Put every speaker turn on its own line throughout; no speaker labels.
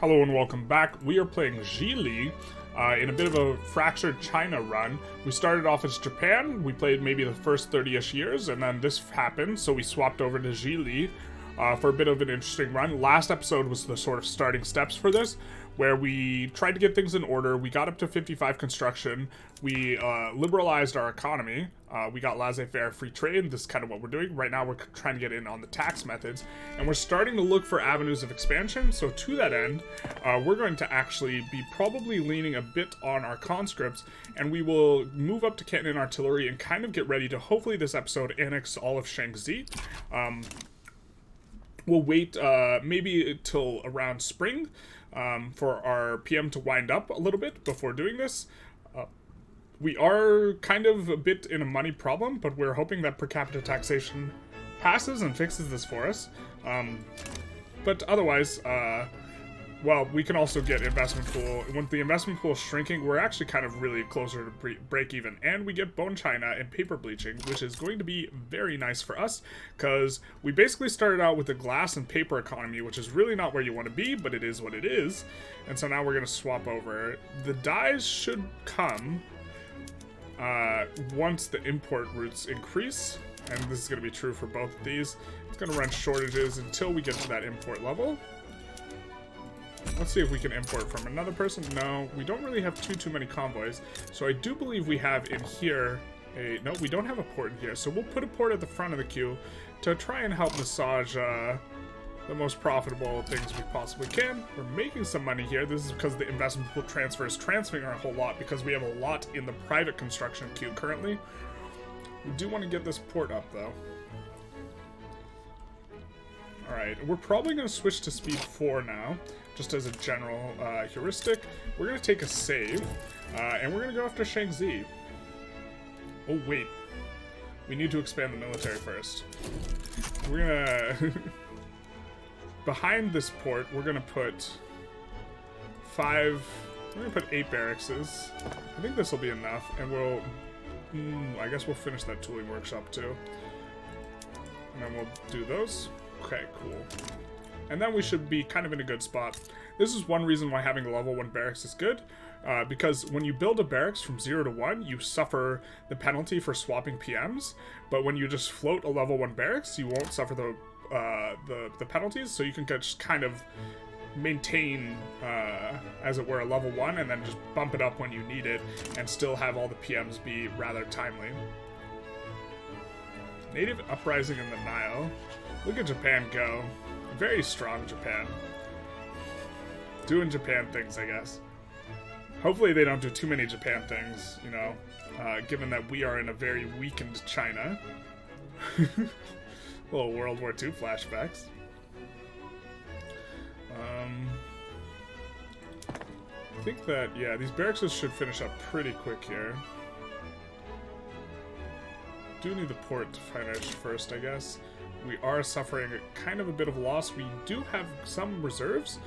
Hello and welcome back. We are playing Zhili in a bit of a fractured China run. We started off as Japan. We played maybe the first 30-ish years, and then this happened, so we swapped over to Zhili for a bit of an interesting run. Last episode was the sort of starting steps for this, where we tried to get things in order. We got up to 55 construction. We liberalized our economy. We got laissez-faire free trade. This is kind of what we're doing. Right now we're trying to get in on the tax methods, and we're starting to look for avenues of expansion. So to that end, we're going to actually be probably leaning a bit on our conscripts, and we will move up to cannon artillery and kind of get ready to hopefully this episode annex all of Shaanxi. We'll wait maybe till around spring for our PM to wind up a little bit before doing this. We are kind of a bit in a money problem, but we're hoping that per capita taxation passes and fixes this for us. But otherwise, well, we can also get investment pool. When the investment pool is shrinking, we're actually kind of really closer to break even. And we get bone china and paper bleaching, which is going to be very nice for us, because we basically started out with a glass and paper economy, which is really not where you want to be, but it is what it is. And so now we're going to swap over. The dyes should come once the import routes increase, and this is going to be true for both of these. It's going to run shortages until we get to that import level. Let's see if we can import from another person. No, we don't really have too many convoys. So I do believe we have in here no, we don't have a port in here. So we'll put a port at the front of the queue to try and help massage the most profitable things we possibly can. We're making some money here. This is because the investment pool transfer is transferring a whole lot, because we have a lot in the private construction queue currently. We do want to get this port up though. Alright, we're probably going to switch to speed 4 now, just as a general heuristic. We're going to take a save, and we're going to go after Shaanxi. Oh, wait. We need to expand the military first. We're going to... Behind this port, we're going to put 5... We're going to put 8 barracks. I think this will be enough, and we'll... I guess we'll finish that tooling workshop, too. And then we'll do those. Okay, cool. And then we should be kind of in a good spot. This is one reason why having a level 1 barracks is good, because when you build a barracks from 0 to 1, you suffer the penalty for swapping PMs, but when you just float a level 1 barracks, you won't suffer the penalties, so you can just kind of maintain, as it were, a level 1, and then just bump it up when you need it, and still have all the PMs be rather timely. Native uprising in the Nile. Look at Japan go. Very strong Japan. Doing Japan things, I guess. Hopefully they don't do too many Japan things, you know, given that we are in a very weakened China. Little World War II flashbacks. I think that, yeah, these barracks should finish up pretty quick here. Do need the port to finish first, I guess. We are suffering kind of a bit of loss. We do have some reserves,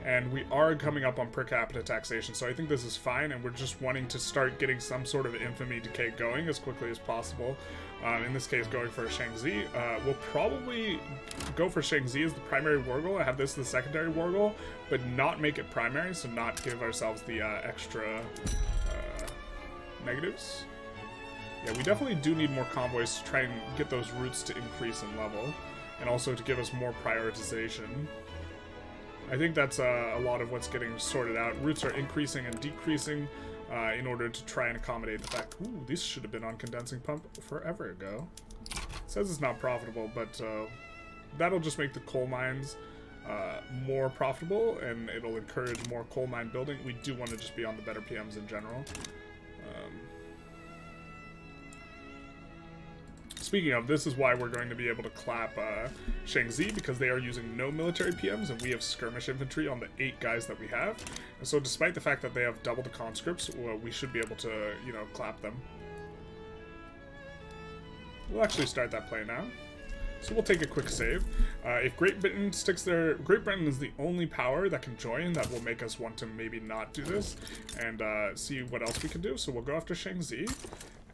and we are coming up on per capita taxation, so I think this is fine, and we're just wanting to start getting some sort of infamy decay going as quickly as possible. In this case, going for Shaanxi. We'll probably go for Shaanxi as the primary war goal. I have this as the secondary war goal, but not make it primary, so not give ourselves the extra negatives. Yeah, we definitely do need more convoys to try and get those routes to increase in level, and also to give us more prioritization. I think that's a lot of what's getting sorted out. Routes are increasing and decreasing in order to try and accommodate the fact... Ooh, this should have been on condensing pump forever ago. It says it's not profitable, but that'll just make the coal mines more profitable, and it'll encourage more coal mine building. We do want to just be on the better PMs in general. Speaking of, this is why we're going to be able to clap Shaanxi, because they are using no military PMs, and we have skirmish infantry on the 8 guys that we have. And so despite the fact that they have double the conscripts, well, we should be able to, you know, clap them. We'll actually start that play now. So we'll take a quick save. If Great Britain sticks there, Great Britain is the only power that can join that will make us want to maybe not do this, and see what else we can do. So we'll go after Shaanxi.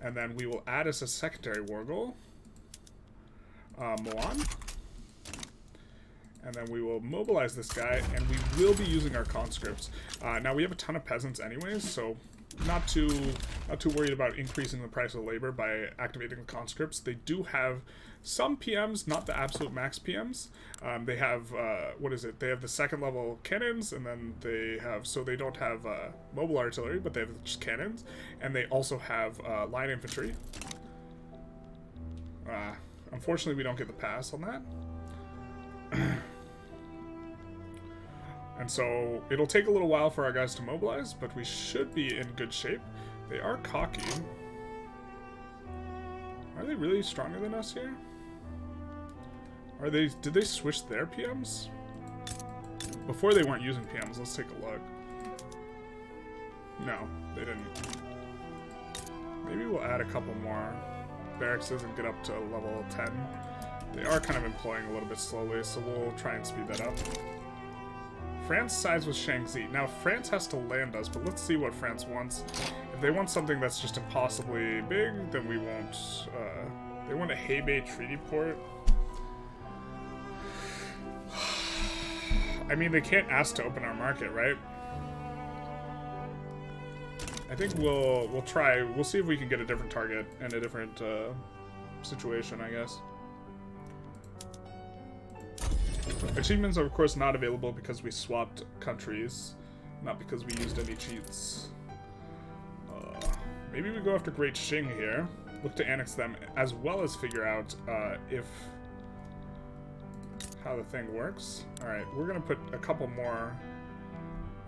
And then we will add as a secondary war goal Moan. And then we will mobilize this guy, and we will be using our conscripts. Now we have a ton of peasants anyways, so not too worried about increasing the price of labor by activating the conscripts. They do have some PMs, not the absolute max PMs. They have what is it? They have the second level cannons, and then they have, so they don't have mobile artillery, but they have just cannons, and they also have line infantry. Unfortunately, we don't get the pass on that. And so it'll take a little while for our guys to mobilize, but we should be in good shape. They are cocky. Are they really stronger than us here? Are they? Did they switch their PMs? Before they weren't using PMs. Let's take a look. No, they didn't. Maybe we'll add a couple more barracks and get up to level 10. They are kind of employing a little bit slowly, so we'll try and speed that up. France sides with Shaanxi. Now, France has to land us, but let's see what France wants. If they want something that's just impossibly big, then we won't. They want a Hebei treaty port. I mean, they can't ask to open our market, right? I think we'll try. We'll see if we can get a different target and a different situation, I guess. Achievements are, of course, not available because we swapped countries, not because we used any cheats. Maybe we go after Great Qing here, look to annex them, as well as figure out how the thing works. Alright, we're going to put a couple more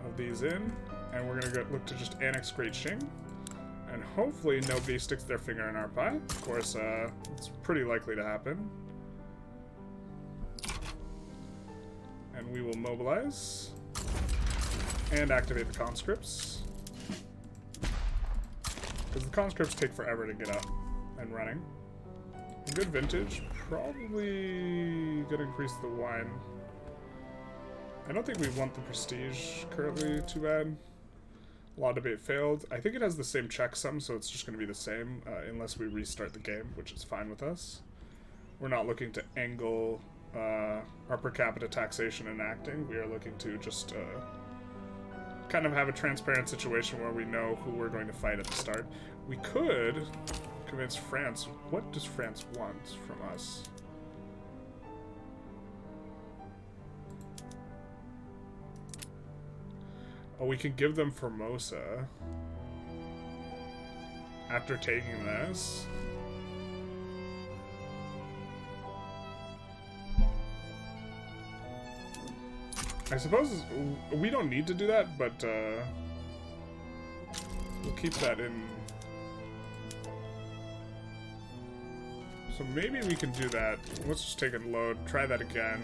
of these in, and we're going to look to just annex Great Qing. And hopefully nobody sticks their finger in our pie. Of course, it's pretty likely to happen. And we will mobilize and activate the conscripts, because the conscripts take forever to get up and running. A good vintage, probably gonna increase the wine. I don't think we want the prestige currently too bad. Law debate failed. I think it has the same checksum, so it's just gonna be the same unless we restart the game, which is fine with us. We're not looking to angle our per capita taxation enacting. We are looking to just kind of have a transparent situation where we know who we're going to fight at the start. We could convince France. What does France want from us? Oh, we can give them Formosa after taking this. I suppose we don't need to do that, but we'll keep that in. So maybe we can do that. Let's just take a load, try that again,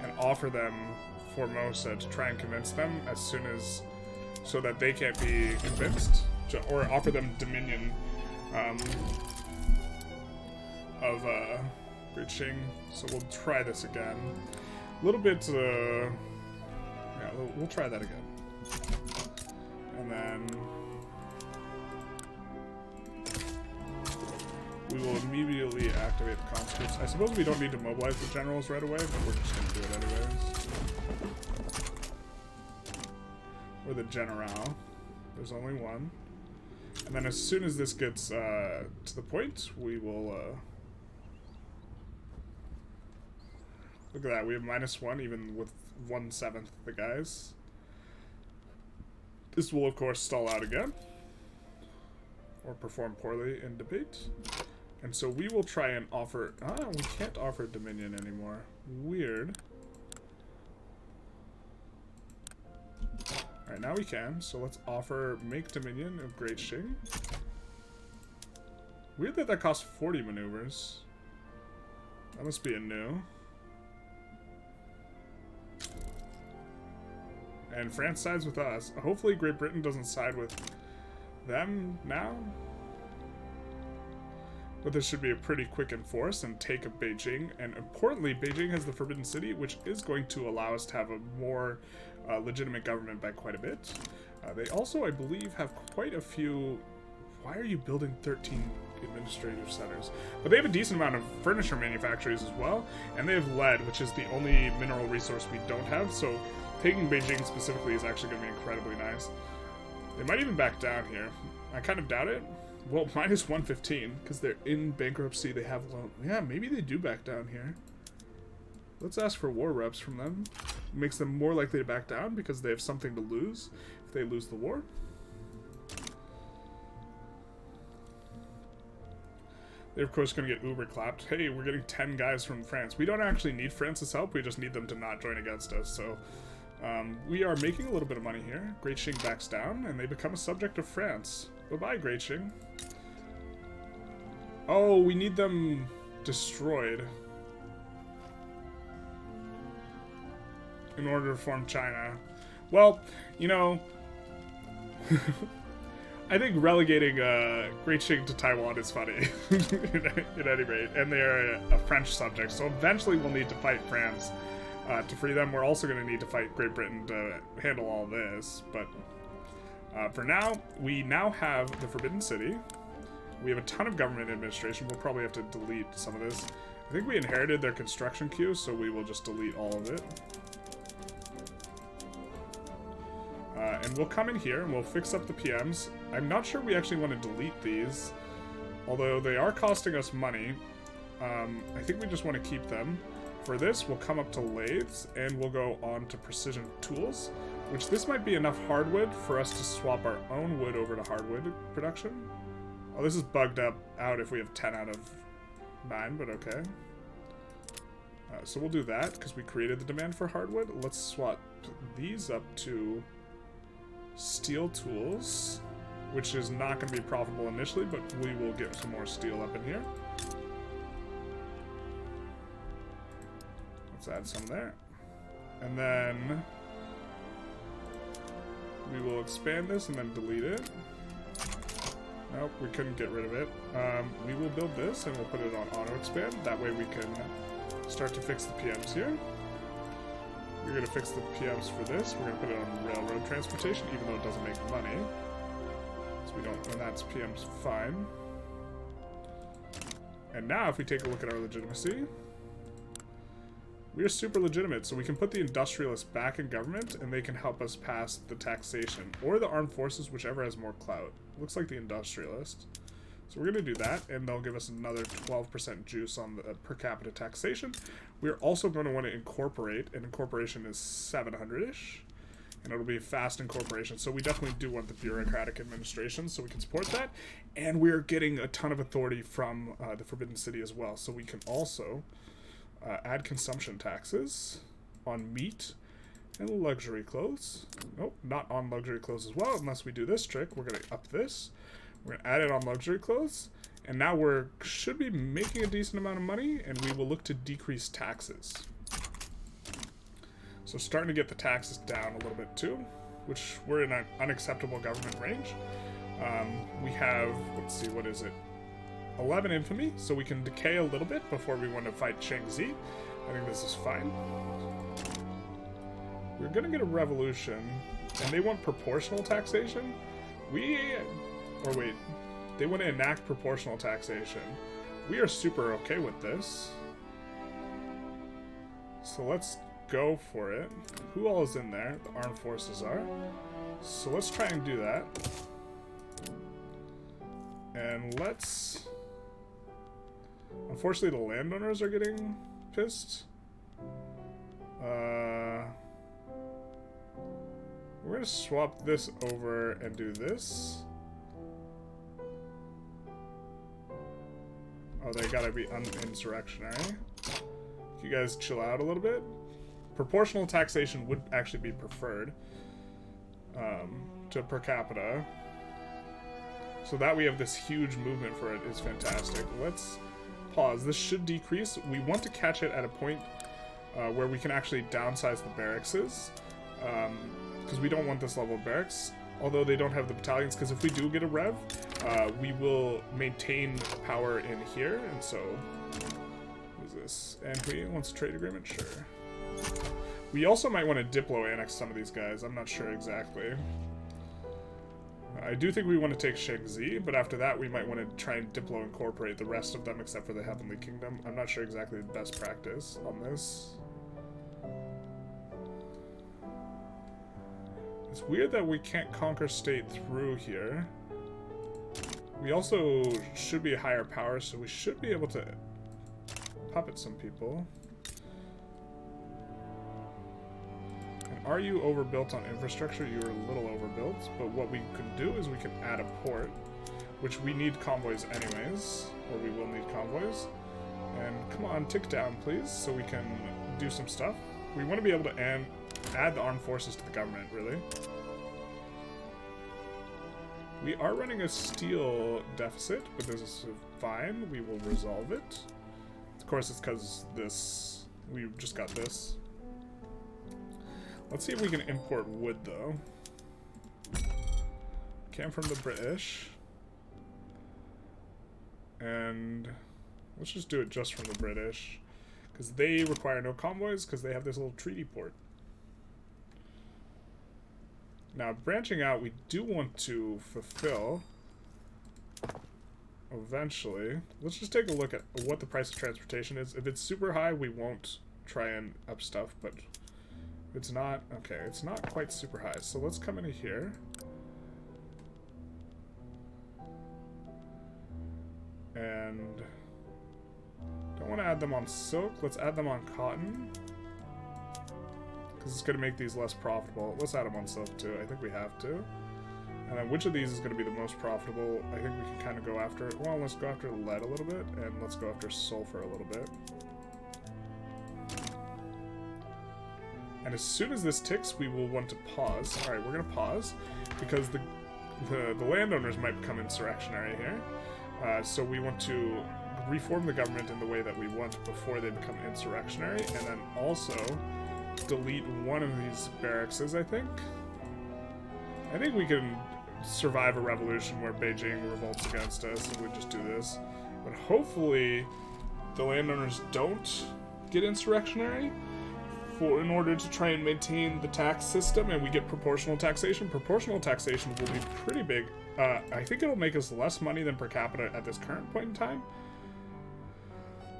and offer them Formosa to try and convince them as soon as, so that they can't be convinced, or offer them Dominion of Great Qing. So we'll try this again. A little bit. Yeah, we'll try that again. And then we will immediately activate the conscripts. I suppose we don't need to mobilize the generals right away, but we're just going to do it anyways. Or the general. There's only one. And then as soon as this gets to the point, we will... Look at that, we have -1 even with 1/7 the guys. This will of course stall out again. Or perform poorly in debate. And so we will try and offer... we can't offer Dominion anymore. Weird. Alright, now we can. So let's offer make Dominion of Great Qing. Weird that that costs 40 maneuvers. That must be a new. And France sides with us. Hopefully Great Britain doesn't side with them now. But this should be a pretty quick enforce and take of Beijing. And importantly, Beijing has the Forbidden City, which is going to allow us to have a more legitimate government by quite a bit. They also, I believe, have quite a few... Why are you building 13 administrative centers. But they have a decent amount of furniture manufacturers as well, and they have lead, which is the only mineral resource we don't have, so taking Beijing specifically is actually going to be incredibly nice. They might even back down here. I kind of doubt it. Well, minus 115, because they're in bankruptcy, they have loan. Yeah, maybe they do back down here. Let's ask for war reps from them. It makes them more likely to back down because they have something to lose if they lose the war. They're, of course, going to get uber clapped. Hey, we're getting 10 guys from France. We don't actually need France's help. We just need them to not join against us. So we are making a little bit of money here. Great Qing backs down, and they become a subject of France. Bye-bye, Great Qing. Oh, we need them destroyed in order to form China. Well, you know, I think relegating Great Qing to Taiwan is funny, at any rate, and they are a French subject, so eventually we'll need to fight France to free them. We're also going to need to fight Great Britain to handle all this, but for now, we now have the Forbidden City. We have a ton of government administration. We'll probably have to delete some of this. I think we inherited their construction queue, so we will just delete all of it. And we'll come in here and we'll fix up the PMs. I'm not sure we actually want to delete these, although they are costing us money. I think we just want to keep them. For this, we'll come up to lathes and we'll go on to precision tools, which this might be enough hardwood for us to swap our own wood over to hardwood production. Oh, this is bugged out if we have 10 out of 9, but okay. So we'll do that because we created the demand for hardwood. Let's swap these up to steel tools, which is not going to be profitable initially, but we will get some more steel up in here. Let's add some there. And then we will expand this and then delete it. Nope, we couldn't get rid of it. We will build this and we'll put it on auto expand. That way we can start to fix the PMs here. We're going to fix the PMs for this. We're going to put it on railroad transportation, even though it doesn't make money. So we don't, and that's PMs fine. And now if we take a look at our legitimacy, we are super legitimate, so we can put the Industrialists back in government, and they can help us pass the taxation, or the armed forces, whichever has more clout. Looks like the Industrialists. So we're going to do that, and they'll give us another 12% juice on the per capita taxation. We're also going to want to incorporate, and incorporation is 700-ish, and it'll be fast incorporation. So we definitely do want the bureaucratic administration, so we can support that. And we're getting a ton of authority from the Forbidden City as well, so we can also add consumption taxes on meat and luxury clothes. Nope, not on luxury clothes as well, unless we do this trick. We're going to up this. We're going to add it on luxury clothes. And now we're should be making a decent amount of money, and we will look to decrease taxes. So starting to get the taxes down a little bit too, which we're in an unacceptable government range. We have, let's see, what is it? 11 infamy, so we can decay a little bit before we want to fight Shangzi. I think this is fine. We're going to get a revolution, and they want proportional taxation. Or wait, they want to enact proportional taxation. We are super okay with this. So let's go for it. Who all is in there? The armed forces are. So let's try and do that. And let's... Unfortunately, the landowners are getting pissed. We're going to swap this over and do this. Oh, they gotta be insurrectionary. You guys chill out a little bit. Proportional taxation would actually be preferred to per capita. So that we have this huge movement for it is fantastic. Let's pause. This should decrease. We want to catch it at a point where we can actually downsize the barracks, because we don't want this level of barracks, although they don't have the battalions, because if we do get a rev, we will maintain power in here. And so what is this? And we wants a trade agreement? Sure. We also might want to diplo annex some of these guys. I'm not sure exactly. I do think we want to take Shaanxi, but after that we might want to try and diplo-incorporate the rest of them except for the Heavenly Kingdom. I'm not sure exactly the best practice on this. It's weird that we can't conquer state through here. We also should be a higher power, so we should be able to puppet some people. And are you overbuilt on infrastructure? You're a little overbuilt, but what we can do is we can add a port, which we need convoys anyways, or we will need convoys. And come on, tick down please, so we can do some stuff. We want to be able to add the armed forces to the government, really. We are running a steel deficit, but this is fine. We will resolve it. Of course, it's because this... we just got this. Let's see if we can import wood, though. Came from the British. And let's just do it just from the British. Because they require no convoys, because they have this little treaty port. Now, branching out, we do want to fulfill eventually. Let's just take a look at what the price of transportation is. If it's super high, we won't try and up stuff, but if it's not, okay, it's not quite super high. So let's come into here. And don't want to add them on silk. Let's add them on cotton. Because it's going to make these less profitable. Let's add them on silk too. I think we have to. And then which of these is going to be the most profitable? I think we can kind of go after... well, let's go after lead a little bit. And let's go after sulfur a little bit. And as soon as this ticks, we will want to pause. Alright, we're going to pause. Because the landowners might become insurrectionary here. So we want to reform the government in the way that we want before they become insurrectionary. And then also... delete one of these barracks, I think. I think we can survive a revolution where Bejing revolts against us and we just do this. But hopefully the landowners don't get insurrectionary in order to try and maintain the tax system, and we get proportional taxation. Proportional taxation will be pretty big. I think it'll make us less money than per capita at this current point in time.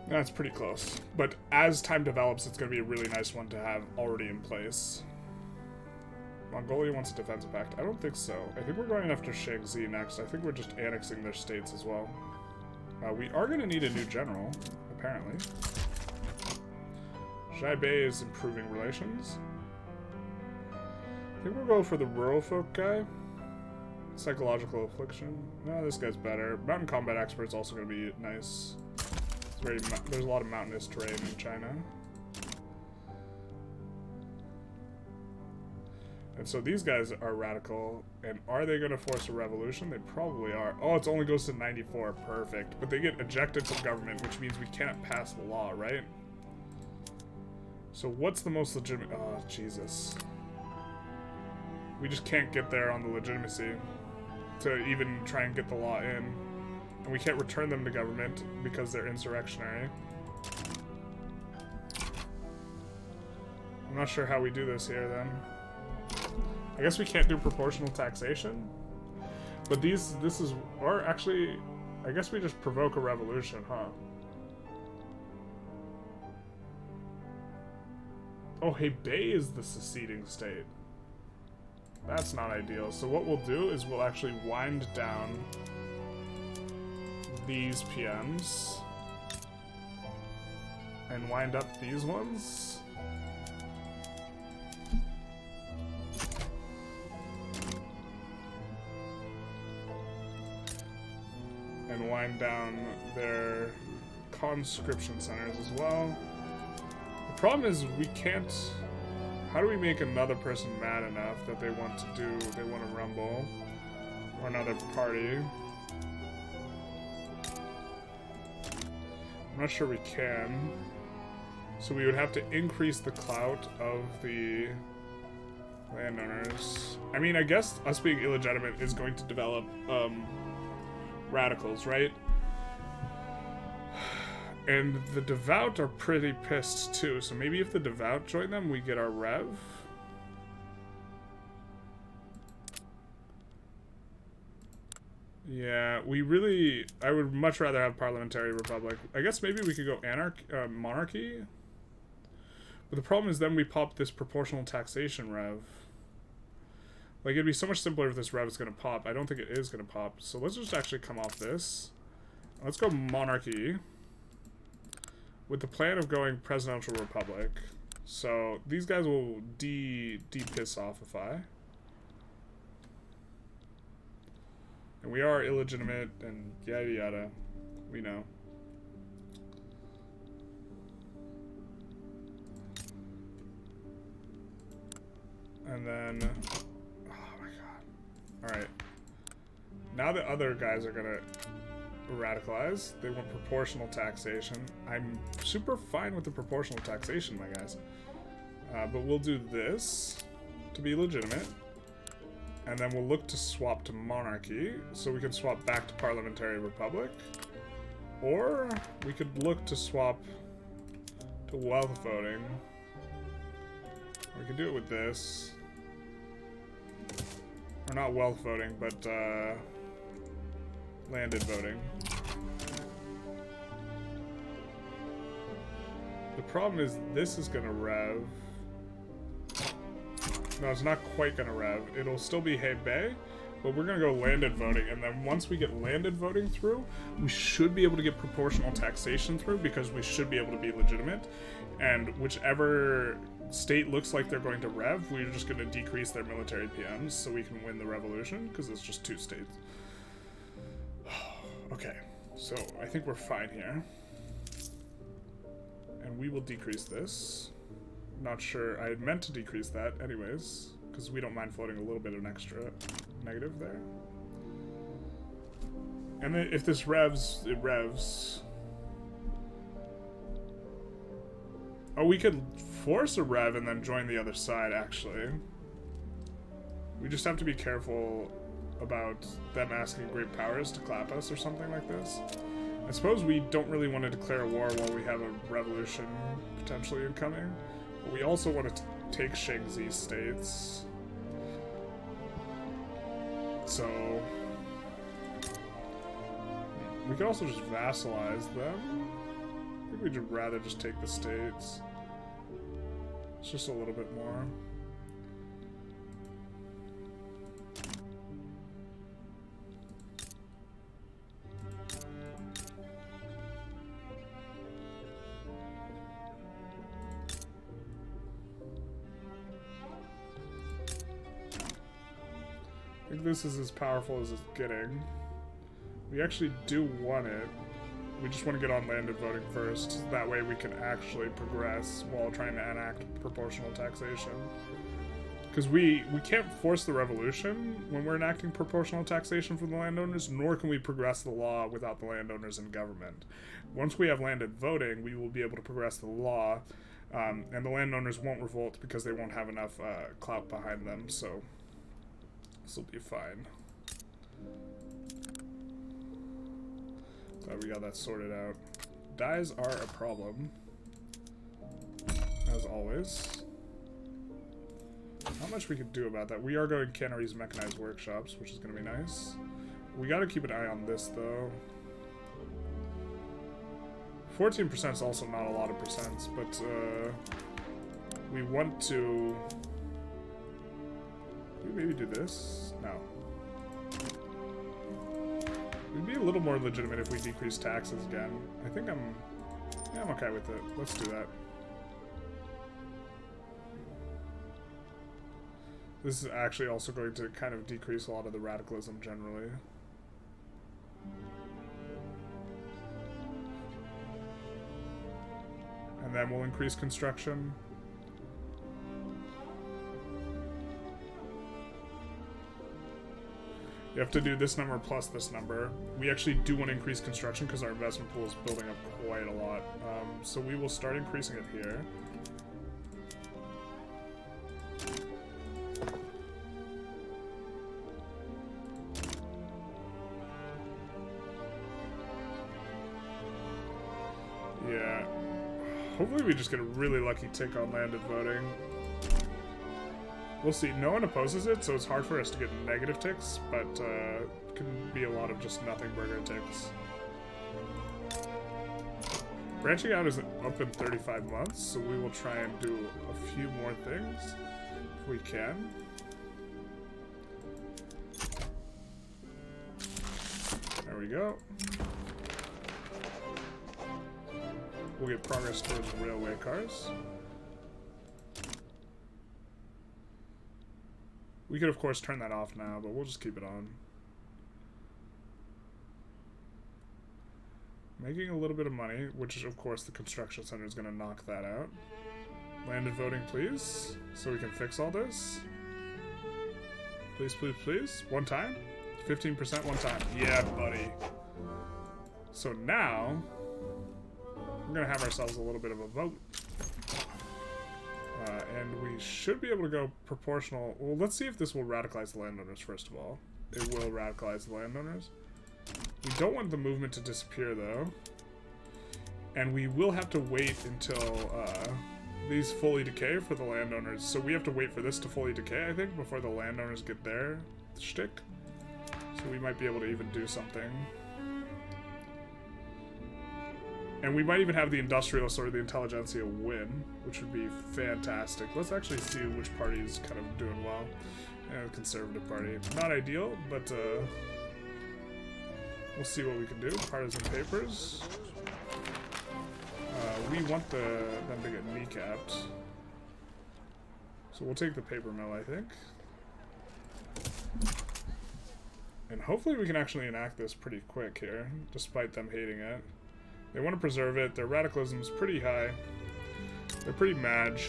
That's pretty close. But as time develops, it's going to be a really nice one to have already in place. Mongolia wants a defensive pact. I don't think so. I think we're going after Shaanxi next. I think we're just annexing their states as well. We are going to need a new general, apparently. Xiaibei is improving relations. I think we'll go for the rural folk guy. Psychological affliction. No, this guy's better. Mountain combat expert's also going to be nice. There's a lot of mountainous terrain in China. And so these guys are radical. And are they going to force a revolution? They probably are. Oh, it only goes to 94. Perfect. But they get ejected from government, which means we can't pass the law, right? So what's the most legitimate... oh, Jesus. We just can't get there on the legitimacy to even try and get the law in. And we can't return them to government because they're insurrectionary. I'm not sure how we do this here, then. I guess we can't do proportional taxation. But this is... or actually, I guess we just provoke a revolution, huh? Oh, Hebei is the seceding state. That's not ideal. So what we'll do is we'll actually wind down these PMs and wind up these ones. And wind down their conscription centers as well. The problem is we can't... how do we make another person mad enough that they want to rumble? Or another party? I'm not sure we can. So we would have to increase the clout of the landowners. I mean, I guess us being illegitimate is going to develop radicals, right? And the devout are pretty pissed too, so maybe if the devout join them, we get our rev. Yeah, I would much rather have parliamentary republic. I guess maybe we could go monarchy. But the problem is then we pop this proportional taxation rev. Like, it'd be so much simpler if this rev is going to pop. I don't think it is going to pop. So let's just actually come off this. Let's go monarchy. With the plan of going presidential republic. So these guys will de-piss offify. And we are illegitimate and yada yada. We know. And then... Oh my god. Alright. Now the other guys are gonna radicalize. They want proportional taxation. I'm super fine with the proportional taxation, my guys. But we'll do this to be legitimate. And then we'll look to swap to monarchy, so we can swap back to parliamentary republic. Or we could look to swap to wealth voting. We could do it with this. Or not wealth voting, but landed voting. The problem is this is gonna rev. No, it's not quite gonna rev. It'll still be Hebei, but we're gonna go landed voting, and then once we get landed voting through, we should be able to get proportional taxation through because we should be able to be legitimate. And whichever state looks like they're going to rev, we're just gonna decrease their military PMs so we can win the revolution, because it's just 2 states. Okay, so I think we're fine here. And we will decrease this. Not sure. I had meant to decrease that anyways, because we don't mind floating a little bit of an extra negative there. And then if this revs, it revs. Oh, we could force a rev and then join the other side, actually. We just have to be careful about them asking great powers to clap us or something like this. I suppose we don't really want to declare a war while we have a revolution potentially incoming. But we also want to take Shaanxi states. So we could also just vassalize them. I think we'd rather just take the states. It's just a little bit more. I think this is as powerful as it's getting. We actually do want it. We just want to get on landed voting first. That way we can actually progress while trying to enact proportional taxation. Because we can't force the revolution when we're enacting proportional taxation for the landowners, nor can we progress the law without the landowners in government. Once we have landed voting, we will be able to progress the law, and the landowners won't revolt because they won't have enough clout behind them, so this will be fine. Glad we got that sorted out. Dyes are a problem, as always. Not much we could do about that. We are going canneries, mechanized workshops, which is going to be nice. We got to keep an eye on this, though. 14% is also not a lot of percents, but we want to... Can we maybe do this? No. We'd be a little more legitimate if we decrease taxes again. I think I'm okay with it. Let's do that. This is actually also going to kind of decrease a lot of the radicalism generally. And then we'll increase construction. You have to do this number plus this number. We actually do want to increase construction because our investment pool is building up quite a lot. So we will start increasing it here. Yeah. Hopefully we just get a really lucky tick on landed voting. We'll see. No one opposes it, so it's hard for us to get negative ticks, but can be a lot of just nothing burger ticks. Branching out isn't up in 35 months, so we will try and do a few more things if we can. There we go. We'll get progress towards railway cars. We could, of course, turn that off now, but we'll just keep it on. Making a little bit of money, which, of course, the construction center is going to knock that out. Landed voting, please, so we can fix all this. Please, please, please. One time? 15% one time. Yeah, buddy. So now, we're going to have ourselves a little bit of a vote. And we should be able to go proportional. Well, let's see if this will radicalize the landowners, first of all. It will radicalize the landowners. We don't want the movement to disappear, though. And we will have to wait until these fully decay for the landowners. So we have to wait for this to fully decay, I think, before the landowners get their shtick. So we might be able to even do something. And we might even have the Industrialists or the Intelligentsia win, which would be fantastic. Let's actually see which party is kind of doing well. The Conservative Party. Not ideal, but we'll see what we can do. Partisan papers. We want them to get kneecapped. So we'll take the paper mill, I think. And hopefully we can actually enact this pretty quick here, despite them hating it. They want to preserve it. Their radicalism is pretty high. They're pretty maj.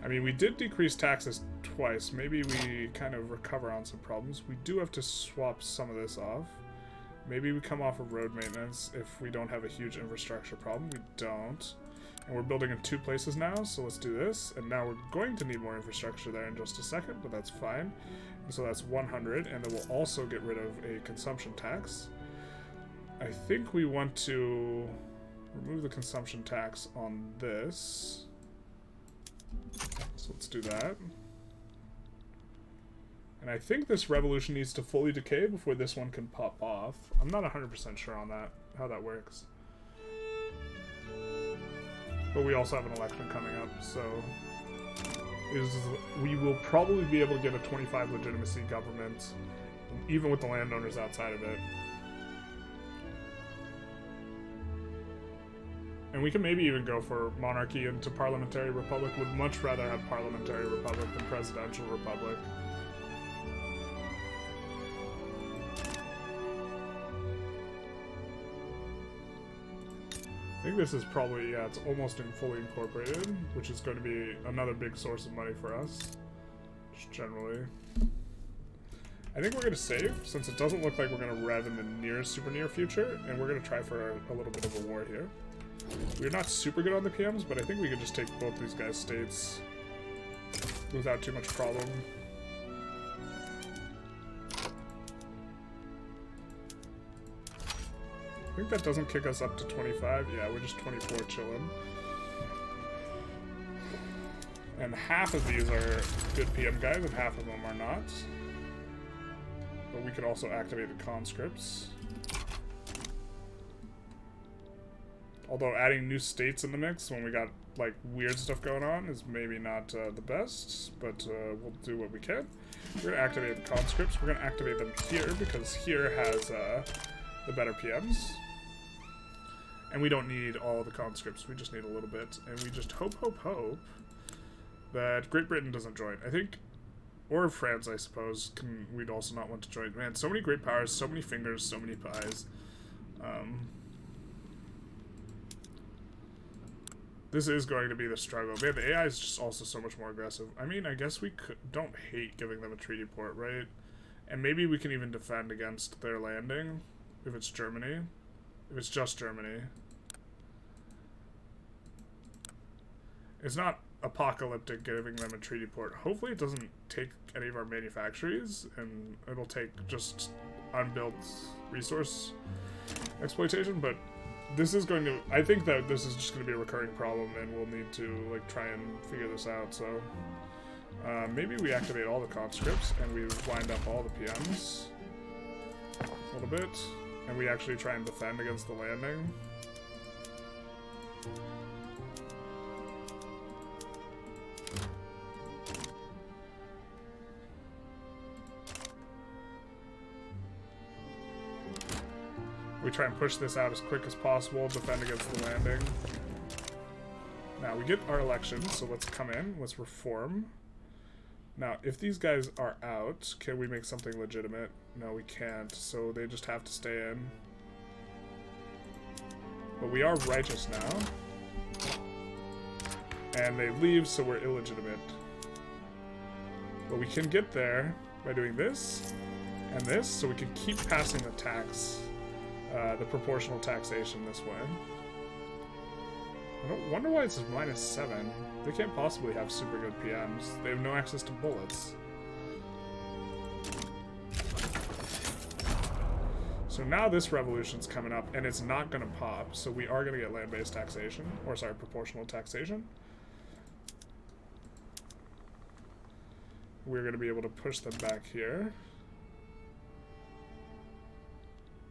I mean, we did decrease taxes twice. Maybe we kind of recover on some problems. We do have to swap some of this off. Maybe we come off of road maintenance if we don't have a huge infrastructure problem. We don't. And we're building in 2 places now, so let's do this. And now we're going to need more infrastructure there in just a second, but that's fine. And so that's 100, and then we'll also get rid of a consumption tax. I think we want to remove the consumption tax on this. So let's do that. And I think this revolution needs to fully decay before this one can pop off. I'm not 100% sure on that, how that works. But we also have an election coming up, so we will probably be able to get a 25 legitimacy government, even with the landowners outside of it. And we can maybe even go for monarchy into parliamentary republic. Would much rather have parliamentary republic than presidential republic. I think this is probably, yeah, it's almost fully incorporated, which is going to be another big source of money for us, just generally. I think we're going to save, since it doesn't look like we're going to rev in the near, super near future, and we're going to try for a little bit of a war here. We're not super good on the PMs, but I think we could just take both these guys' states without too much problem. I think that doesn't kick us up to 25. Yeah, we're just 24 chilling. And half of these are good PM guys, and half of them are not. But we could also activate the conscripts. Although adding new states in the mix when we got like weird stuff going on is maybe not the best, but we'll do what we can. We're gonna activate the conscripts. We're gonna activate them here because here has the better PMs. And we don't need all the conscripts, we just need a little bit. And we just hope that Great Britain doesn't join. I think, or France, I suppose, we'd also not want to join. Man, so many great powers, so many fingers, so many pies. This is going to be the struggle. Man, the AI is just also so much more aggressive. I mean, I guess we don't hate giving them a treaty port, right? And maybe we can even defend against their landing, if it's Germany. If it's just Germany. It's not apocalyptic giving them a treaty port. Hopefully it doesn't take any of our manufactories, and it'll take just unbuilt resource exploitation, but This is going to... I think that this is just going to be a recurring problem, and we'll need to, like, try and figure this out, so... maybe we activate all the conscripts, and we wind up all the PMs. A little bit. And we actually try and defend against the landing. We try and push this out as quick as possible, defend against the landing. Now, we get our elections, so let's come in, let's reform. Now, if these guys are out, can we make something legitimate? No, we can't, so they just have to stay in. But we are righteous now. And they leave, so we're illegitimate. But we can get there by doing this and this, so we can keep passing the tax. The proportional taxation this way. I don't wonder why it's -7. They can't possibly have super good PMs. They have no access to bullets. So now this revolution's coming up, and it's not gonna pop, so we are gonna get land-based taxation. Or sorry, proportional taxation. We're gonna be able to push them back here.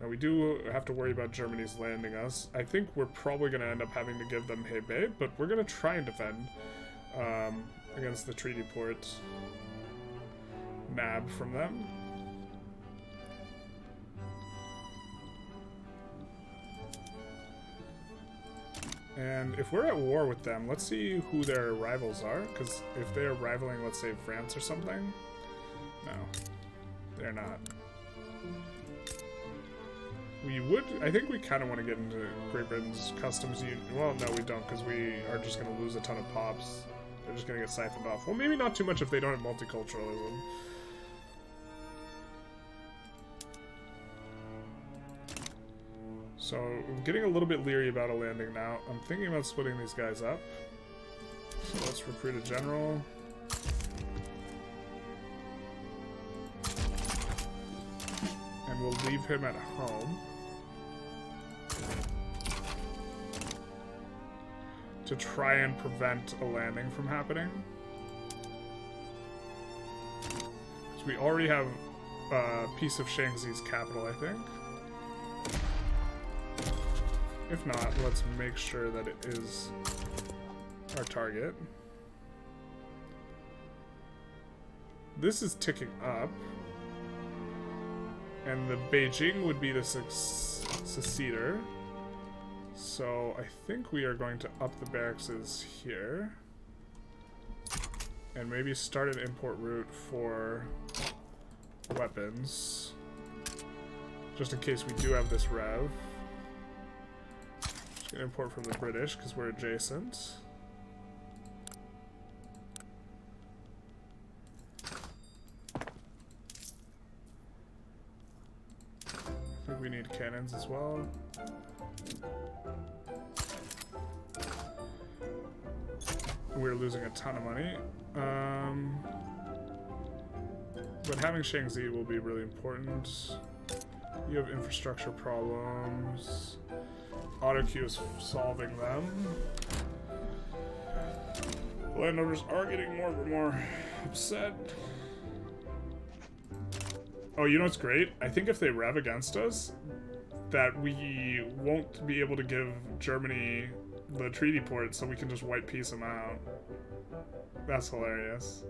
Now we do have to worry about Germany's landing us. I think we're probably going to end up having to give them Hebei, but we're going to try and defend against the treaty port nab from them. And if we're at war with them, let's see who their rivals are, because if they're rivaling, let's say, France or something... No, they're not. We would... I think we kind of want to get into Great Britain's customs union. Well, no, we don't, because we are just going to lose a ton of pops. They're just going to get siphoned off. Well, maybe not too much if they don't have multiculturalism. So, I'm getting a little bit leery about a landing now. I'm thinking about splitting these guys up. So let's recruit a general. And we'll leave him at home. To try and prevent a landing from happening. So we already have a piece of Shaanxi's capital, I think. If not, let's make sure that it is our target. This is ticking up. And the Bejing would be the seceder. So I think we are going to up the barracks here. And maybe start an import route for weapons. Just in case we do have this rev. Just gonna import from the British because we're adjacent. I think we need cannons as well. We're losing a ton of money. But having Shaanxi will be really important. You have infrastructure problems. AutoQ is solving them. Landowners are getting more and more upset. Oh, you know what's great? I think if they rev against us, that we won't be able to give Germany the treaty port, so we can just white piece them out. That's hilarious.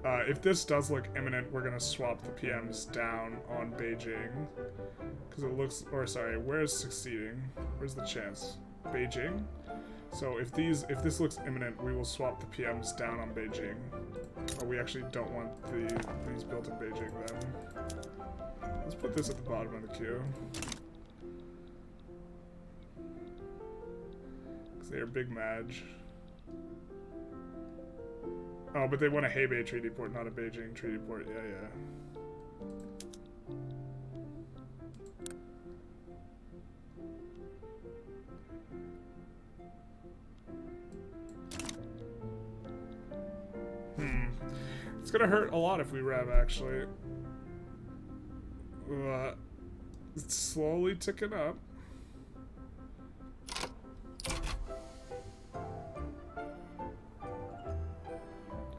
If this does look imminent, we're gonna swap the PMs down on Bejing. Because it looks, or sorry, where's succeeding? Where's the chance? Bejing? So if this looks imminent, we will swap the PMs down on Bejing. Oh, we actually don't want these built in Bejing then. Let's put this at the bottom of the queue. Because they are big Madge. Oh, but they want a Hebei treaty port, not a Bejing treaty port. Yeah, yeah. It's gonna hurt a lot if we rev, actually. It's slowly ticking up.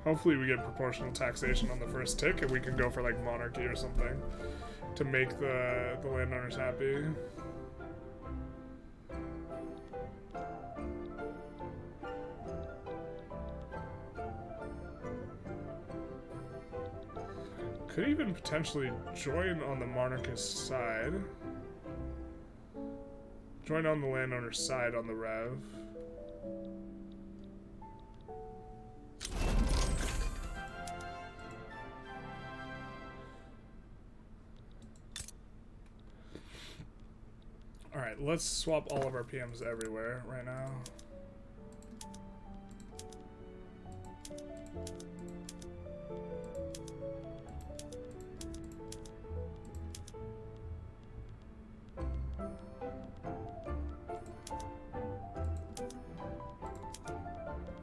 Hopefully we get proportional taxation on the first tick and we can go for like monarchy or something to make the landowners happy. Could even potentially join on the monarchist side. Join on the landowner's side on the rev. Alright, let's swap all of our PMs everywhere right now.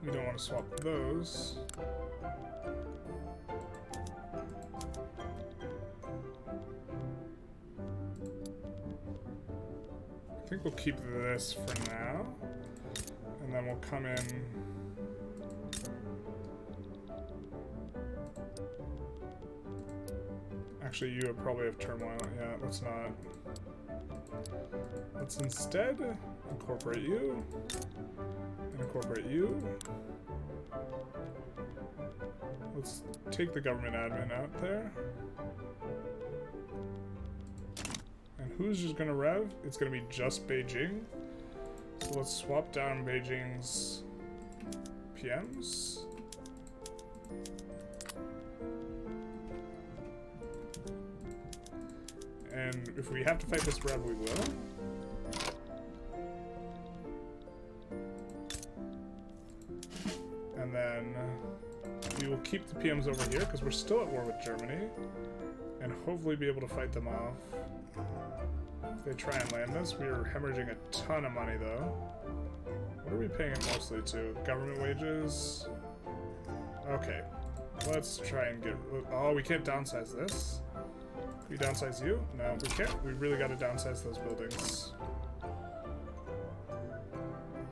We don't want to swap those. I think we'll keep this for now, and then we'll come in. Actually, you would probably have turmoil. Yeah, let's not. Let's instead incorporate you, and incorporate you. Let's take the government admin out there. And who's just gonna rev? It's gonna be just Bejing. So let's swap down Beijing's PMs. And if we have to fight this rev, we will. And then we will keep the PMs over here because we're still at war with Germany. And hopefully be able to fight them off. If they try and land us, we are hemorrhaging a ton of money though. What are we paying it mostly to? Government wages? Okay. Let's try and get... Oh, we can't downsize this. Can we downsize you? No, we can't. We really got to downsize those buildings.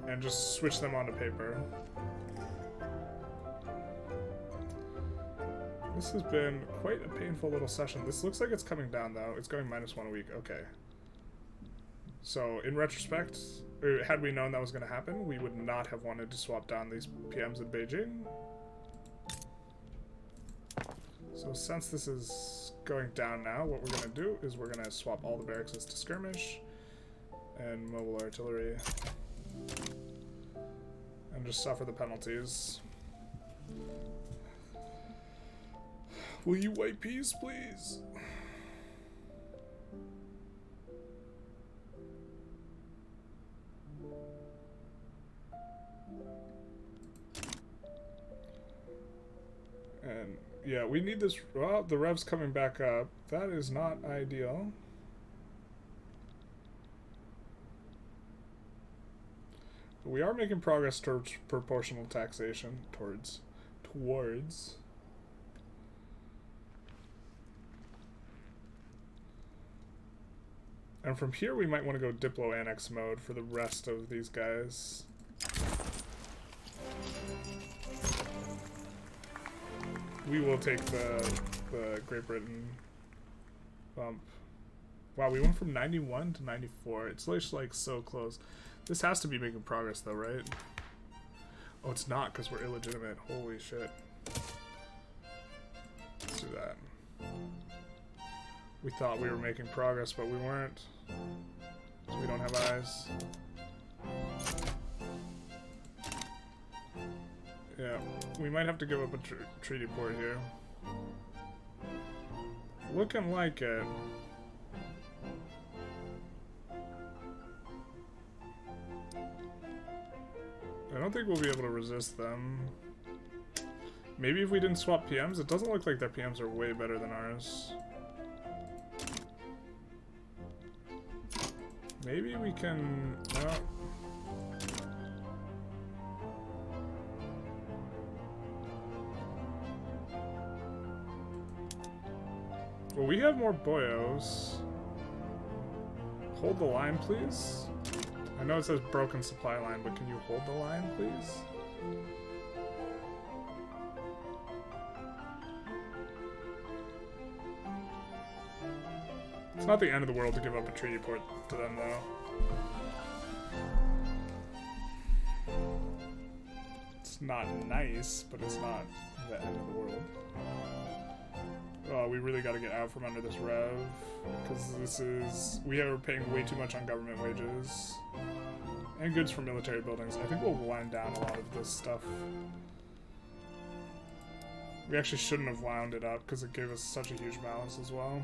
And just switch them onto paper. This has been quite a painful little session. This looks like it's coming down though. It's going -1 a week. Okay. So, in retrospect, had we known that was going to happen, we would not have wanted to swap down these PMs in Bejing. So since this is going down now, what we're going to do is we're going to swap all the barracks to skirmish and mobile artillery and just suffer the penalties. Will you white peace, please? And yeah, we need this. Well, the rev's coming back up. That is not ideal. But we are making progress towards proportional taxation. Towards. And from here, we might want to go Diplo-Annex mode for the rest of these guys. We will take the Great Britain bump. Wow, we went from 91 to 94. It's just like so close. This has to be making progress though, right? Oh, it's not because we're illegitimate. Holy shit. Let's do that. We thought we were making progress, but we weren't. So we don't have eyes. Yeah, we might have to give up a treaty port here. Looking like it. I don't think we'll be able to resist them. Maybe if we didn't swap PMs, it doesn't look like their PMs are way better than ours. Maybe we can... No. have more boyos. Hold the line, please. I know it says broken supply line, but can you hold the line, please? It's not the end of the world to give up a treaty port to them, though. It's not nice, but it's not the end of the world. Oh, we really got to get out from under this rev, because this is... we are paying way too much on government wages. And goods for military buildings. I think we'll wind down a lot of this stuff. We actually shouldn't have wound it up, because it gave us such a huge balance as well.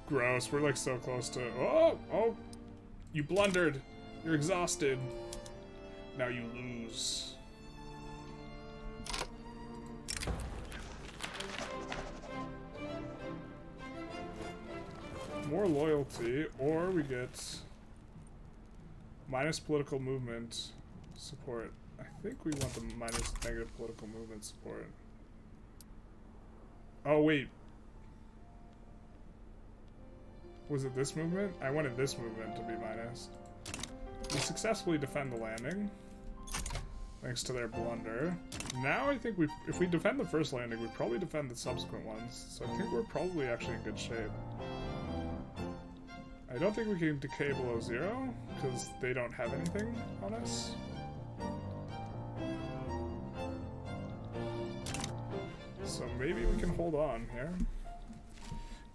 Gross, we're like so close to... oh! Oh! You blundered! You're exhausted. Now you lose. More loyalty, or we get minus political movement support. I think we want the minus negative political movement support. Oh wait. Was it this movement? I wanted this movement to be minus. We successfully defend the landing, thanks to their blunder. Now I think if we defend the first landing, we probably defend the subsequent ones. So I think we're probably actually in good shape. I don't think we can decay below 0, because they don't have anything on us. So maybe we can hold on here.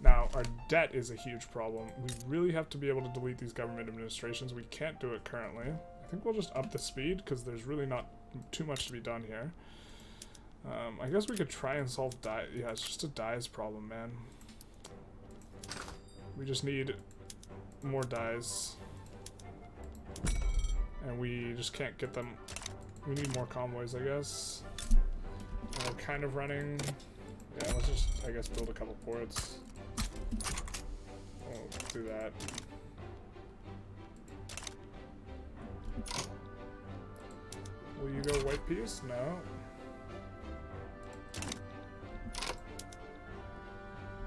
Now, our debt is a huge problem. We really have to be able to delete these government administrations. We can't do it currently. I think we'll just up the speed, because there's really not too much to be done here. I guess we could try and solve die. Yeah, it's just a dies problem, man. We just need more dies. And we just can't get them. We need more convoys, I guess. And we're kind of running. Yeah, let's just, I guess, build a couple ports. We'll do that. Will you go white piece? No.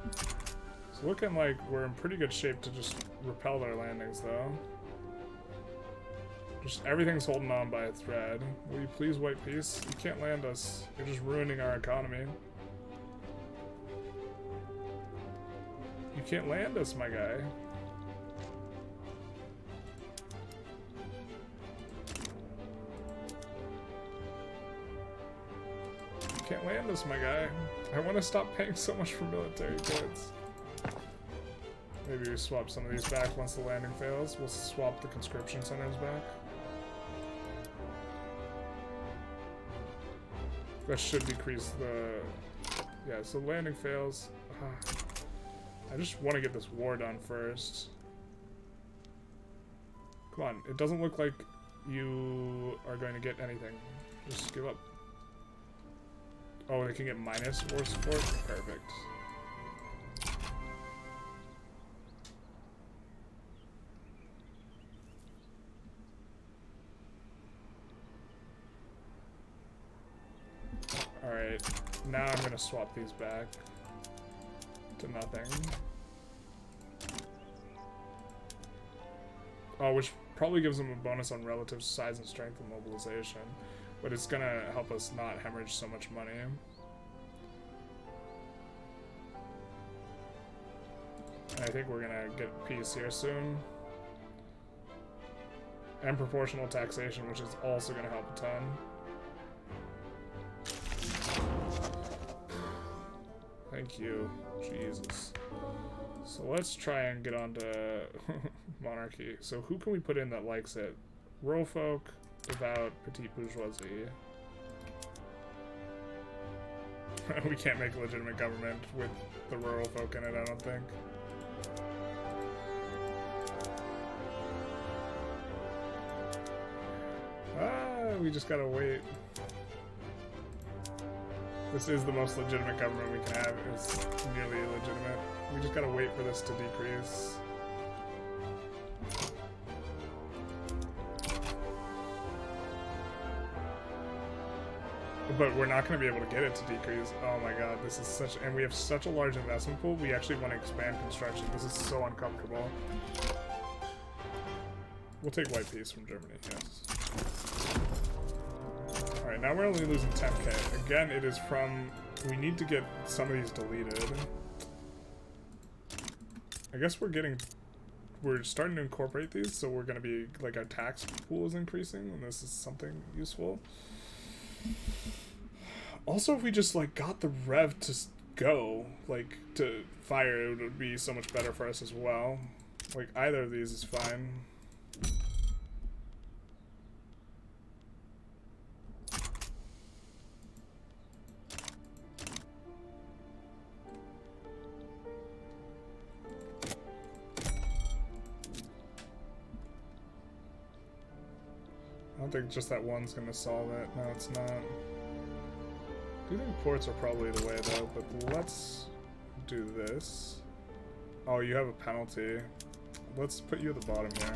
It's looking like we're in pretty good shape to just repel their landings, though. Just everything's holding on by a thread. Will you please white piece? You can't land us. You're just ruining our economy. You can't land us, my guy. You can't land us, my guy. I want to stop paying so much for military goods. Maybe we swap some of these back once the landing fails. We'll swap the conscription centers back. That should decrease the... yeah, so landing fails. I just want to get this war done first. Come on, it doesn't look like you are going to get anything. Just give up. Oh, they can get minus war support? Perfect. Alright, now I'm gonna swap these back to nothing. Oh, which probably gives them a bonus on relative size and strength and mobilization, but it's gonna help us not hemorrhage so much money. And I think we're gonna get peace here soon. And proportional taxation, which is also gonna help a ton. Thank you. Jesus. So let's try and get on to monarchy. So who can we put in that likes it? Rural folk, devout, petite bourgeoisie. We can't make a legitimate government with the rural folk in it, I don't think. We just gotta wait. This is the most legitimate government we can have. It's nearly illegitimate. We just gotta wait for this to decrease. but we're not going to be able to get it to decrease. Oh my god, this is such... And we have such a large investment pool, we actually want to expand construction. This is so uncomfortable. We'll take white peace from Germany, yes. Alright, now we're only losing 10k. Again, it is from... We need to get some of these deleted. I guess we're starting to incorporate these, so we're going to be... Like, our tax pool is increasing, and this is something useful. Also, if we just, like, got the rev to go, like, to fire, it would be so much better for us as well. Like, either of these is fine. I don't think just that one's gonna solve it. No, it's not. I do think ports are probably the way though, but let's do this. Oh, you have a penalty. Let's put you at the bottom here.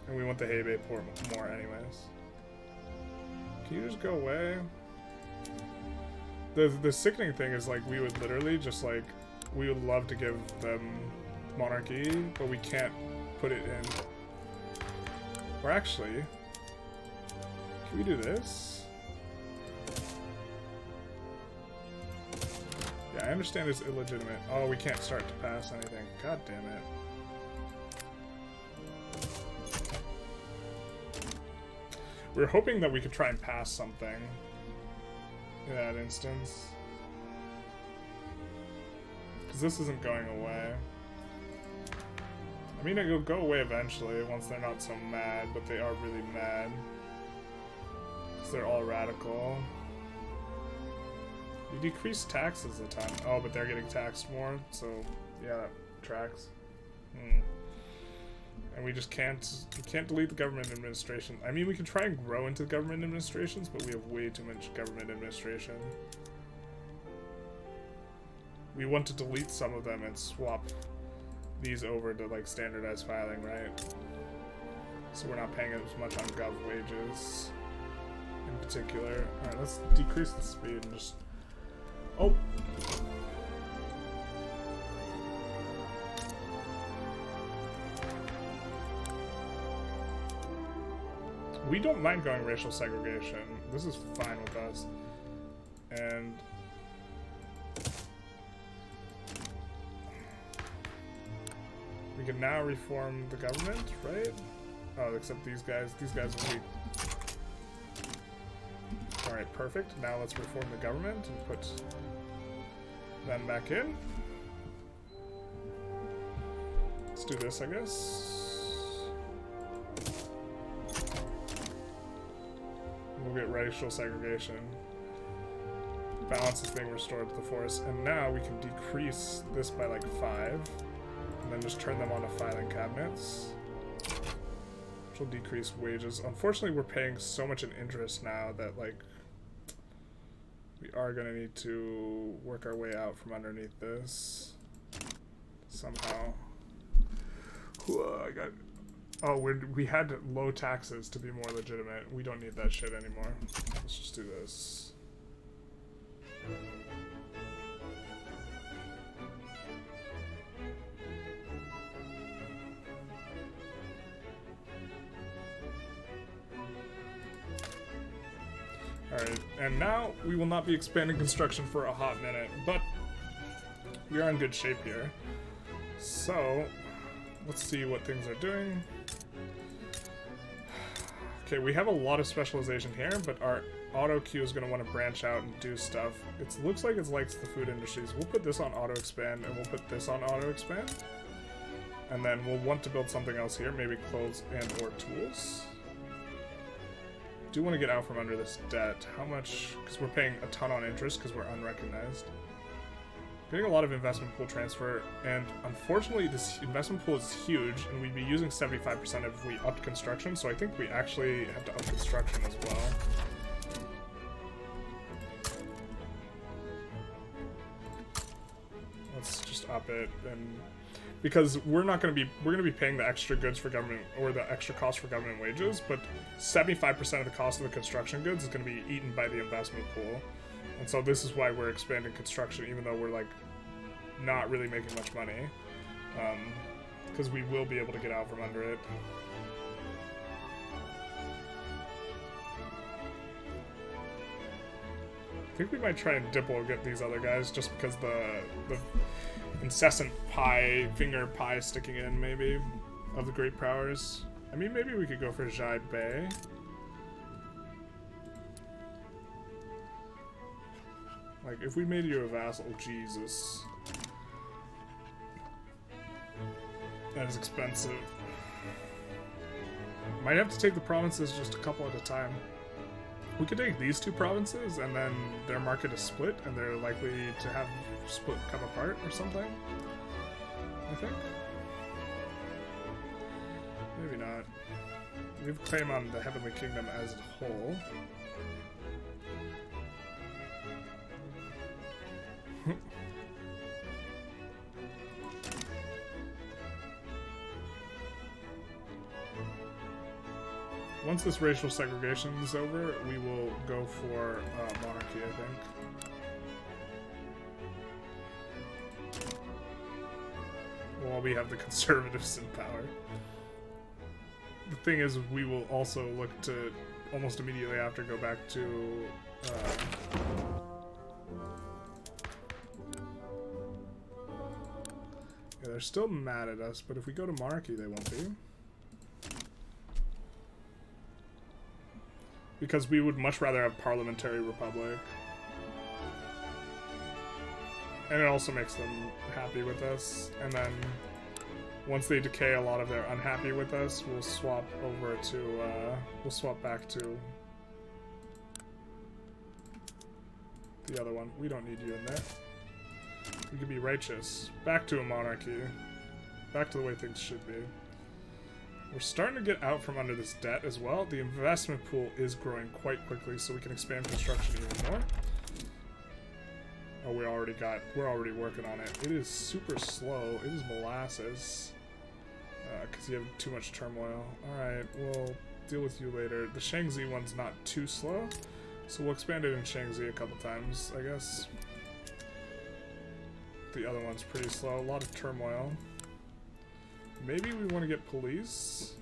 And we want the hay bay port more anyways. Can you just go away? The sickening thing is, like, we would literally just, like, we would love to give them monarchy, but we can't put it in. Or actually, can we do this? Yeah, I understand it's illegitimate. Oh, we can't start to pass anything. God damn it. We're hoping that we could try and pass something in that instance. Because this isn't going away. I mean, it'll go away eventually once they're not so mad, but they are really mad. Because they're all radical. We decrease taxes a ton. Oh, but they're getting taxed more, so yeah, that tracks. And we just can't delete the government administration. I mean, we can try and grow into government administrations, but we have way too much government administration. We want to delete some of them and swap these over to, like, standardized filing, right? So we're not paying as much on gov wages in particular. Alright, let's decrease the speed and just... Oh! We don't mind going racial segregation. This is fine with us. And... we can now reform the government, right? Oh, except these guys are weak. Alright, perfect. Now let's reform the government and put them back in. Let's do this, I guess. We'll get racial segregation. Balance is being restored to the force. And now we can decrease this by like 5. And then just turn them onto filing cabinets. Which will decrease wages. Unfortunately, we're paying so much in interest now that, like, we are going to need to work our way out from underneath this. Somehow. Oh, we had low taxes to be more legitimate. We don't need that shit anymore. Let's just do this. Alright, and now we will not be expanding construction for a hot minute, but we are in good shape here. So, let's see what things are doing. Okay, we have a lot of specialization here, but our auto queue is going to want to branch out and do stuff. It looks like it likes the food industries. We'll put this on auto expand, and we'll put this on auto expand. And then we'll want to build something else here, maybe clothes and or tools. Do want to get out from under this debt. How much? Because we're paying a ton on interest because we're unrecognized. Getting a lot of investment pool transfer, and unfortunately this investment pool is huge, and we'd be using 75% if we upped construction, so I think we actually have to up construction as well. Let's just up it, and because we're going to be paying the extra goods for government, or the extra cost for government wages, but 75% of the cost of the construction goods is going to be eaten by the investment pool. And so this is why we're expanding construction, even though we're like not really making much money, because we will be able to get out from under it. I think we might try and diplo get these other guys, just because the incessant finger pie sticking in, maybe, of the great powers. I mean, maybe we could go for Zhai Bei. Like, if we made you a vassal, Jesus. That is expensive. Might have to take the provinces just a couple at a time. We could take these two provinces, and then their market is split, and they're likely to have split come apart or something, I think. Maybe not. We have a claim on the Heavenly Kingdom as a whole. Once this racial segregation is over, we will go for monarchy, I think. While we have the conservatives in power. The thing is, we will also look to, almost immediately after, go back to... yeah, they're still mad at us, but if we go to monarchy, they won't be. Because we would much rather have parliamentary republic. And it also makes them happy with us. And then once they decay a lot of their unhappy with us, we'll swap over to, we'll swap back to the other one. We don't need you in there. We could be righteous. Back to a monarchy. Back to the way things should be. We're starting to get out from under this debt as well. The investment pool is growing quite quickly, so we can expand construction even more. Oh, we're already working on it. It is super slow. It is molasses. Because you have too much turmoil. Alright, we'll deal with you later. The Shaanxi one's not too slow, so we'll expand it in Shaanxi a couple times, I guess. The other one's pretty slow. A lot of turmoil. Maybe we want to get police.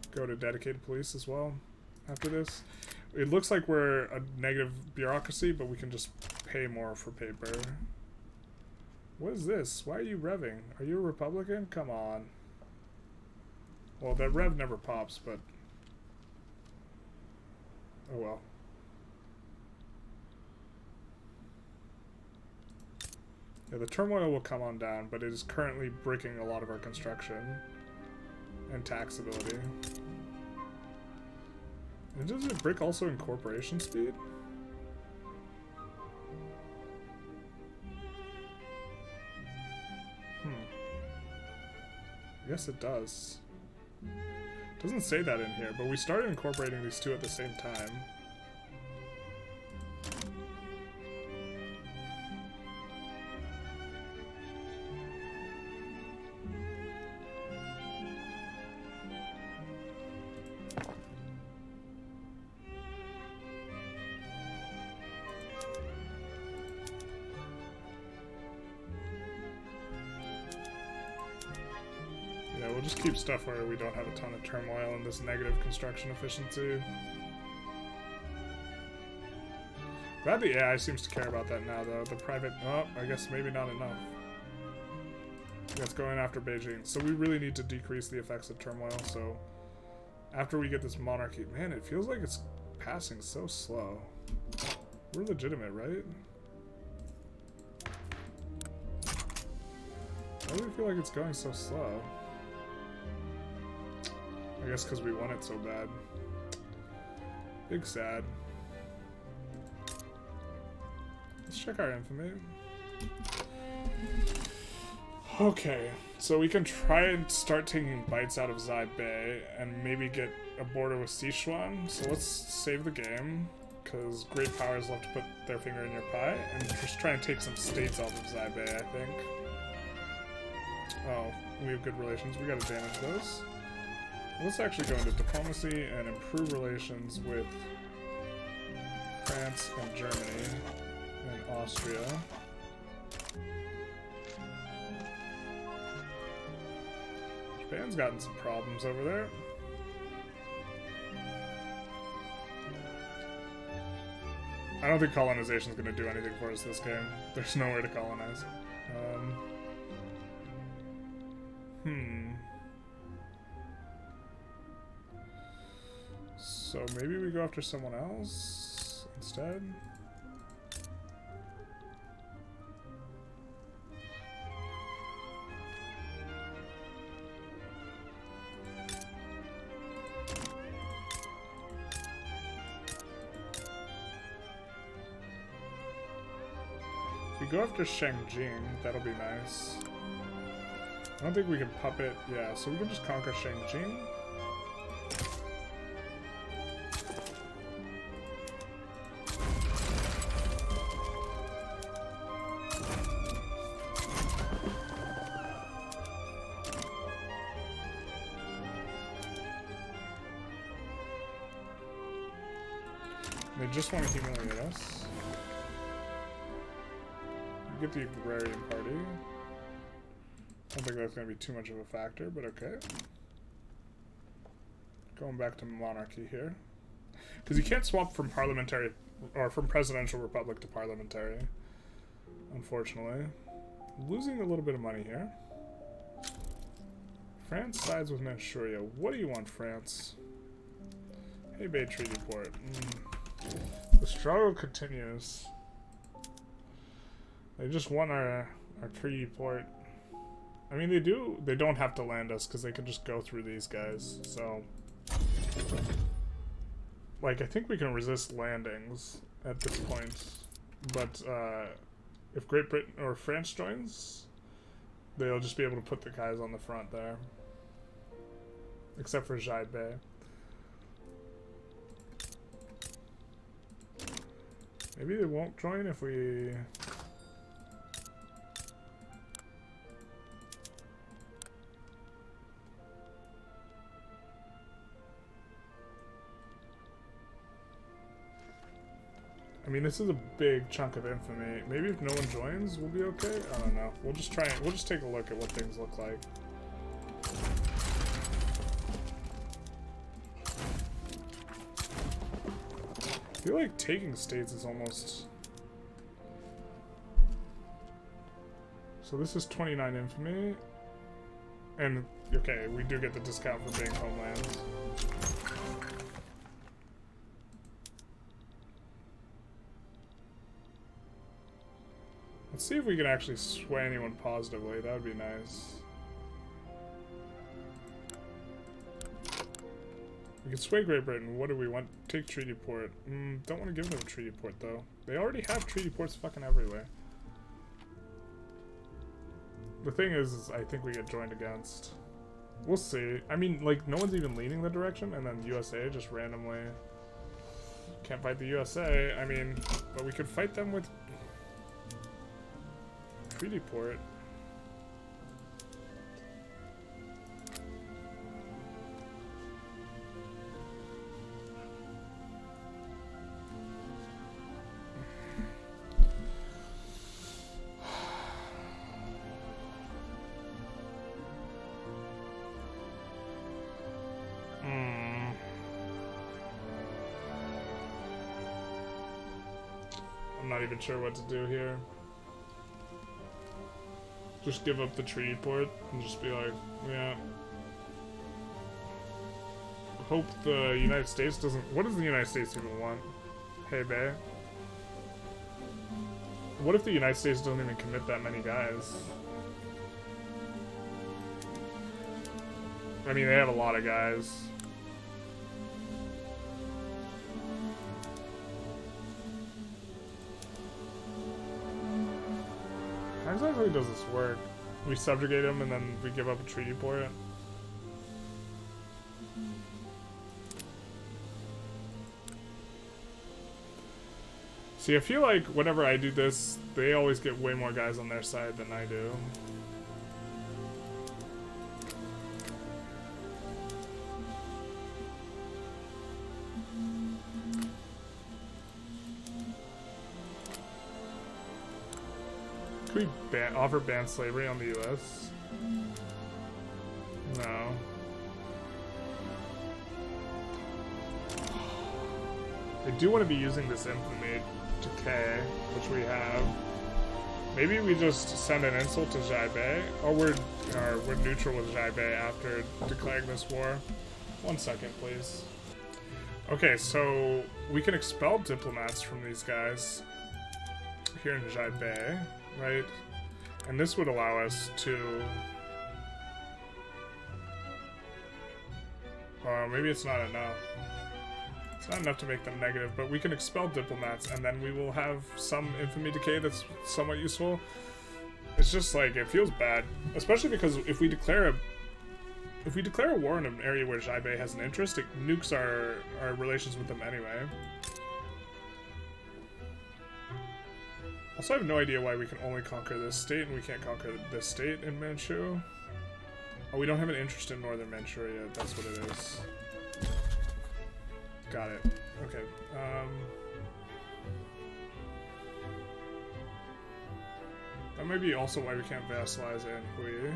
Go to dedicated police as well after this. It looks like we're a negative bureaucracy, but we can just pay more for paper. What is this? Why are you revving? Are you a Republican? Come on. Well, that rev never pops, but... oh well. Yeah, the turmoil will come on down, but it is currently breaking a lot of our construction and taxability. And does it break also incorporation speed? Yes, it does. Doesn't say that in here, but we started incorporating these two at the same time. We'll just keep stuff where we don't have a ton of turmoil and this negative construction efficiency. Glad the AI seems to care about that now, though. The private... oh, I guess maybe not enough. That's going after Beijing. So we really need to decrease the effects of turmoil, so... after we get this monarchy... man, it feels like it's passing so slow. We're legitimate, right? Why do we feel like it's going so slow? I guess because we want it so bad. Big sad. Let's check our infamy. Okay, so we can try and start taking bites out of Zhai Bei and maybe get a border with Sichuan. So let's save the game. because great powers love to put their finger in your pie, and just try and take some states off of Zaibei, I think. Oh, we have good relations. We gotta damage those. Let's actually go into diplomacy and improve relations with France and Germany and Austria. Japan's gotten some problems over there. I don't think colonization is going to do anything for us this game. There's nowhere to colonize. So maybe we go after someone else instead? If we go after Shengjing, that'll be nice. I don't think we can puppet, yeah, so we can just conquer Shengjing. They just want to humiliate us. We get the agrarian party. I don't think that's going to be too much of a factor, but okay. Going back to monarchy here. Because you can't swap from parliamentary, or from presidential republic to parliamentary. Unfortunately. Losing a little bit of money here. France sides with Manchuria. What do you want, France? Hey, Bay Treaty Port. The struggle continues. They just won our treaty port. I mean, they don't have to land us because they can just go through these guys. So, like, I think we can resist landings at this point. But if Great Britain or France joins, they'll just be able to put the guys on the front there. Except for Zaibei. Maybe they won't join if we... I mean, this is a big chunk of infamy. Maybe if no one joins, we'll be okay? I don't know. We'll just try and... We'll just take a look at what things look like. I feel like taking states is almost... So this is 29 infamy. And, okay, we do get the discount for being homelands. Let's see if we can actually sway anyone positively. That would be nice. We can sway Great Britain. What do we want? Take treaty port. Don't want to give them a treaty port, though. They already have treaty ports fucking everywhere. The thing is I think we get joined against. We'll see. I mean, like, no one's even leaning the direction, and then USA just randomly can't fight the USA. I mean, but we could fight them with treaty port. I'm not even sure what to do here. Just give up the treaty port and just be like, yeah. Hope the United States doesn't... What does the United States even want? Hey, Bay. What if the United States doesn't even commit that many guys? I mean, they have a lot of guys. How exactly does this work? We subjugate them and then we give up a treaty port? See, I feel like whenever I do this, they always get way more guys on their side than I do. Could we offer ban slavery on the U.S.? No. I do want to be using this infamy decay, which we have. Maybe we just send an insult to Zhili, or we're neutral with Zhili after declaring this war. 1 second, please. Okay, so we can expel diplomats from these guys here in Zhili, right? And this would allow us to... maybe it's not enough. It's not enough to make them negative, but we can expel diplomats, and then we will have some infamy decay that's somewhat useful. It's just like, it feels bad, especially because if we declare a war in an area where Zhili has an interest, it nukes our relations with them anyway. Also, I have no idea why we can only conquer this state and we can't conquer this state in Manchu. Oh, we don't have an interest in northern Manchuria. That's what it is. Got it. Okay. That might be also why we can't vassalize Anhui.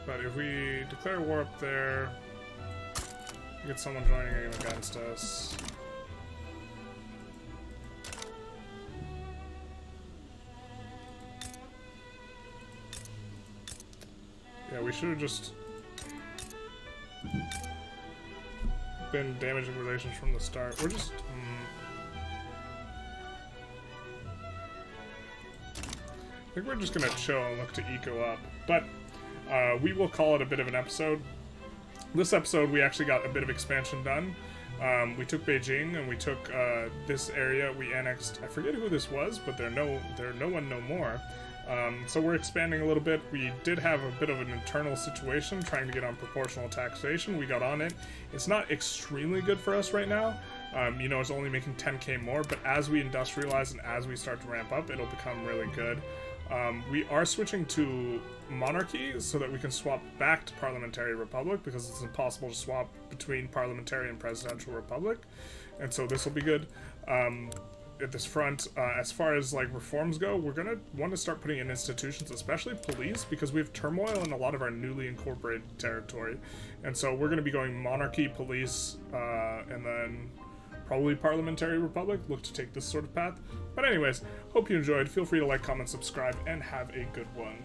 But if we declare war up there, we get someone joining against us. Yeah, we should have just been damaging relations from the start. We're just... I think we're just gonna chill and look to eco up. But we will call it a bit of an episode. This episode, we actually got a bit of expansion done. We took Bejing and we took this area. We annexed... I forget who this was, but they're no one no more. So we're expanding a little bit. We did have a bit of an internal situation trying to get on proportional taxation. We got on it. It's not extremely good for us right now. You know, it's only making 10k more, but as we industrialize and as we start to ramp up, it'll become really good. We are switching to monarchy so that we can swap back to parliamentary republic, because it's impossible to swap between parliamentary and presidential republic. And so this will be good. At this front, as far as like reforms go, we're gonna want to start putting in institutions, especially police, because we have turmoil in a lot of our newly incorporated territory, and so we're gonna be going monarchy, police, and then probably parliamentary republic. Look to take this sort of path. But anyways, hope you enjoyed. Feel free to like, comment, subscribe, and have a good one.